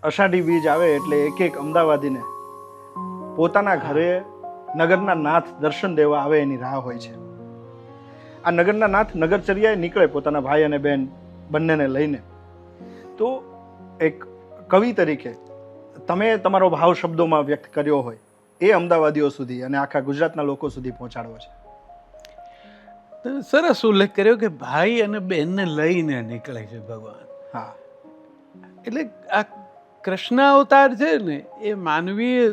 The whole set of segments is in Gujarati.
અષાઢી બીજ આવે એટલે એક એક અમદાવાદીને પોતાના ઘરે નગરના નાથ દર્શન દેવા આવે એની રાહ હોય છે. આ નગરના નાથ નગરચર્યાએ નીકળે પોતાના ભાઈ અને બહેન બંનેને લઈને. તો એક કવિ તરીકે તમે તમારો ભાવ શબ્દોમાં વ્યક્ત કર્યો હોય એ અમદાવાદીઓ સુધી અને આખા ગુજરાતના લોકો સુધી પહોંચાડવો છે. સરસ ઉલ્લેખ કર્યો કે ભાઈ અને બહેનને લઈને નીકળે છે ભગવાન. હા, એટલે આ કૃષ્ણ અવતાર છે ને એ માનવીય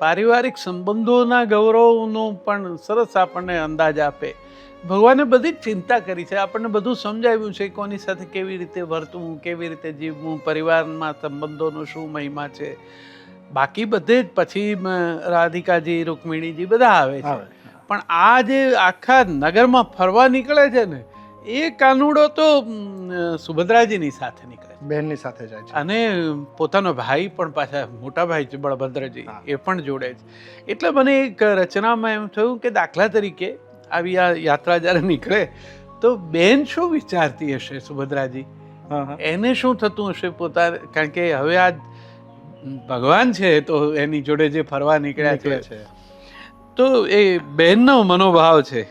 પારિવારિક સંબંધોના ગૌરવનો પણ સરસ આપણને અંદાજ આપે. ભગવાને બધી જ ચિંતા કરી છે, આપણને બધું સમજાવ્યું છે કોની સાથે કેવી રીતે વર્તવું, કેવી રીતે જીવવું, પરિવારમાં સંબંધોનો શું મહિમા છે. બાકી બધે જ પછી રાધિકાજી, રૂકમિણીજી બધા આવે છે, પણ આ જે આખા નગરમાં ફરવા નીકળે છે ને એ કાનુડો તો સુભદ્રાજીની સાથે નીકળે છે, બહેનની સાથે જાય છે. અને પોતાનો ભાઈ પણ પાછા મોટા ભાઈ છે બળભદ્રજી, એ પણ જોડે છે. એટલે મને એક રચનામાં એમ થયું કે દાખલા તરીકે આવી આ યાત્રા જ્યારે નીકળે તો બેન શું વિચારતી હશે સુભદ્રાજી, એને શું થતું હશે પોતાને, કારણ કે હવે આ ભગવાન છે તો એની જોડે જે ફરવા નીકળ્યા છે, તો એ બહેનનો મનોભાવ છે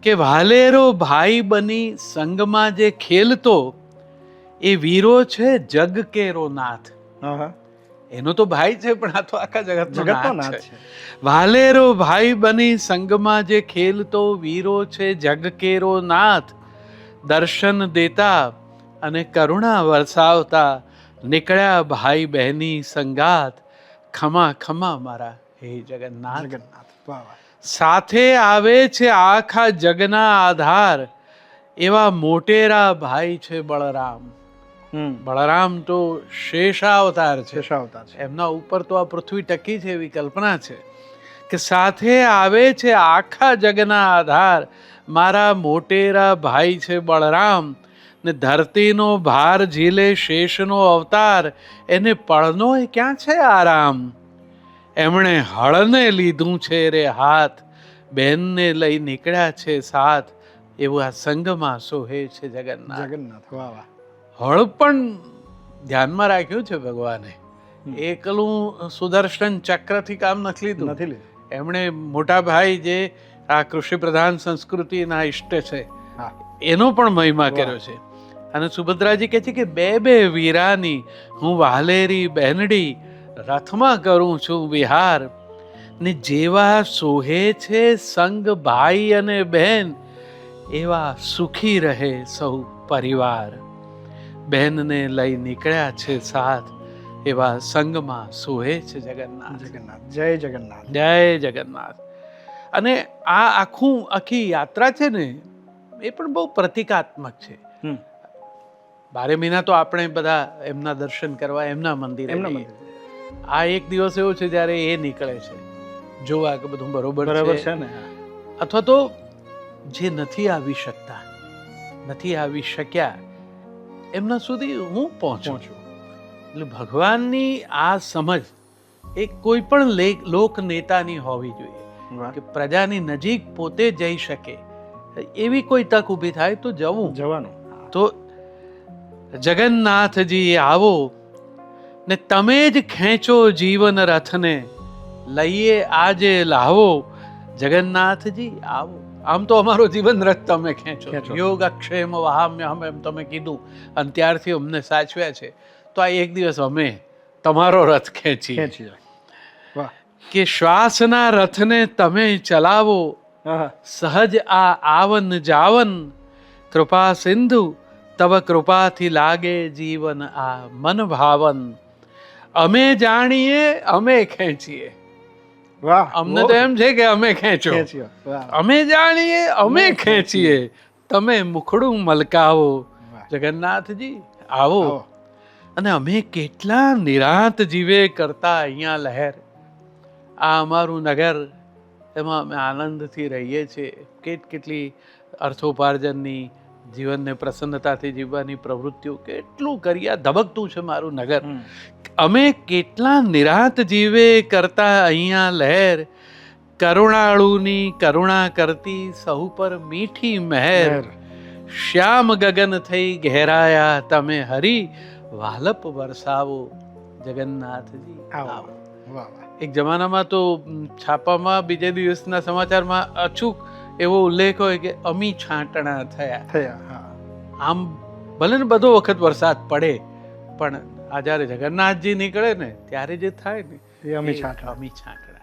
કે વાલેરો ભાઈ બની સંગમાં જે ખેલતો એ વીરો છે જગ કેરો નાથ. એનો તો ભાઈ છે પણ આ તો આખા જગતનો નાથ છે. વાલેરો ભાઈ બની સંગમાં જે ખેલતો વીરો છે જગ કેરો નાથ. દર્શન દેતા અને કરુણા વરસાવતા નીકળ્યા ભાઈ બહેની સંગાત. ખમા ખમા મારા હે જગન્નાથ. સાથે આવે છે આખા જગના આધાર એવા મોટેરા ભાઈ છે બળરામ. બળરામ તો શેષાવતાર છે, એમના ઉપર તો આ પૃથ્વી ટકી છે એવી કલ્પના છે કે સાથે આવે છે આખા જગના આધાર મારા મોટેરા ભાઈ છે બળરામ. ને ધરતીનો ભાર ઝીલે શેષનો અવતાર એને પળનો ક્યાં છે આરામ. એમણે હળને લીધું છે રે હાથ બહેનને લઈ નીકળ્યા છે સાથ. એવું આ સંઘમાં સોહે છે જગન્નાથ. હળ પણ ધ્યાનમાં રાખ્યું છે ભગવાને. એકલું સુદર્શન ચક્રથી કામ નથી લીધું. એમણે મોટા ભાઈ જે આ કૃષિ પ્રધાન સંસ્કૃતિના ઇષ્ટ છે એનો પણ મહિમા કર્યો છે. અને સુભદ્રાજી કહે છે કે બે બે વીરાની હું વાલેરી બહેનડી રથમાં કરું છું વિહાર. ને જેવા સોહે છે સંગ ભાઈ અને બહેન એવા સુખી રહે સૌ પરિવાર. બહેનને લઈ નીકળ્યા છે સાથ એવા સંગમાં સોહે છે જગન્નાથ. જય જગન્નાથ, જય જગન્નાથ. અને આ આખી યાત્રા છે ને એ પણ બહુ પ્રતિકાત્મક છે. 12 મહિના તો આપણે બધા એમના દર્શન કરવા એમના મંદિરે. આ એક દિવસ એવો છે જ્યારે એ નીકળે છે જોવા કે બધું બરોબર છે ને, અથવા તો જે નથી આવી શકતા, નથી આવી શક્યા એમના સુધી હું પહોંચું છું. એટલે ભગવાનની આ સમજ એ કોઈ પણ લોક નેતાની હોવી જોઈએ કે પ્રજાની નજીક પોતે જઈ શકે. એવી કોઈ તક ઊભી થાય તો જવાનું. તો જગન્નાથજી આવો ને તમે જ ખેંચો જીવન રથને લઈએ આજે લાવો. જગન્નાથજી આવો. આમ તો અમારો જીવન રથ તમે ખેંચો. યોગ અક્ષેમ વહામ્ય હમ એમ તમે કીધું અને ત્યારથી અમને સાચવ્યા છે. તો આ એક દિવસ અમે તમારો રથ ખેંચીએ કે શ્વાસના રથને તમે ચલાવો. સહજ આ આવન જાવન કૃપા સિંધુ તવ કૃપાથી લાગે જીવન આ મન ભાવન. અમે જાણીએ અમે ખેંચીએ. અમને તો એમ છે કે અમે ખેંચો, અમે જાણીએ અમે ખેંચીએ, તમે મુખડું મલકાવો. જગન્નાથજી આવો. અને અમે કેટલા નિરાંત જીવે કરતા અહીંયા લહેર. આ અમારું નગર, એમાં અમે આનંદથી રહીએ છીએ. કેટલી અર્થોપાર્જનની, જીવનને પ્રસન્નતાથી જીવવાની પ્રવૃત્તિઓ કેટલું કર્યા ધબકતું છે મારું નગર. અમે કેટલા નિરાંત જીવે કરતા અહીંયા લહેર. કરુણાળુની કરુણા કરતી સહુ પર મીઠી મહેર. શ્યામ ગગન થઈ ઘેરાયા તમે હરી વાલપ વરસાવો. જગન્નાથજી આવો આવો. વાહ વાહ. એક જમાનામાં તો છાપામાં બીજે દિવસના સમાચારમાં અચૂક એવો ઉલ્લેખ હોય કે અમી છાંટણા થયા. થયા હા. આમ ભલે ને બધો વખત વરસાદ પડે પણ આ જ્યારે જગન્નાથજી નીકળે ને ત્યારે જે થાય ને એ અમી એ છાંટણા. અમી છાંટણા